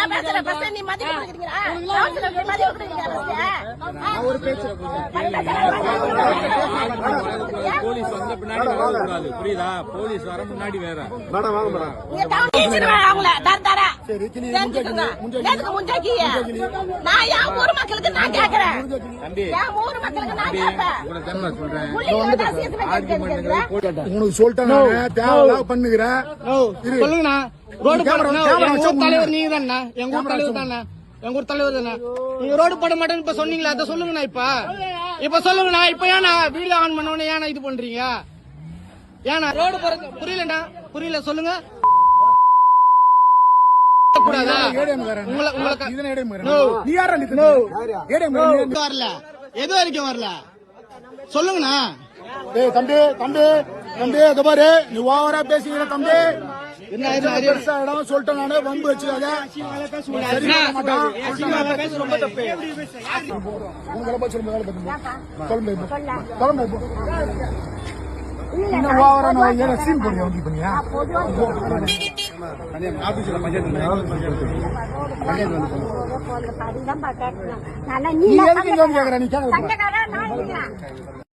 நான் பேசுறேன் பஸ் நீ மதிக்க கொடுக்குறீங்களா கவுன்சிலர் மதிக்க கொடுக்குறீங்களா ஒரு பேச்சு போலீஸ் வந்து பின்னாடி வரக்கூடாது புரியுதா போலீஸ் வர முன்னாடி வேற மேடம் வாங்க மேடம் நீ டவுன் டீச்சர் அவங்கள தர சரி நேத்துக்கு முஞ்சாக்கிய நான் என் ஊர் மக்களுக்கு நான் கேக்குறேன் தம்பி என் ஊர் மக்களுக்கு நான் கேட்பேன் உனக்கு தெரியுமா சொல்றேன் உனக்கு சொல்லிட்டேன் தேவையில்லாம பண்ணுகிறேன் சொல்லுங்கண்ணா ரோடு தலைவர் நீங்க தானே எங்க ஊர் தலைவர் தானே எங்க ஊர் தலைவர் தானே நீங்க ரோடு போட மாட்டேன்னு இப்ப சொன்னீங்களா அதை சொல்லுங்கண்ணா இப்ப சொல்லுங்கண்ணா இப்ப ஏன்னா வீடியோ ஆன் பண்ண ஏன்னா இது பண்றீங்க ஏன்னா ரோடு போறது புரியலண்ணா புரியல சொல்லுங்க கூடாதா வரல எது வரைக்கும் வரல சொல்லுங்கண்ணா தம்பி தம்பி தம்பி இத பாரு நீ ஓவரா பேசுகிற தம்பி பெருசா இடம் சொல்லிட்டேன் நானே வம்பு வச்சுக்காத ரொம்ப தப்பு இன்னும் ஓவரா சீன் போடுங்க வந்து பண்ணியா நீ எதுக்கு கேக்குற நீ கேக்குற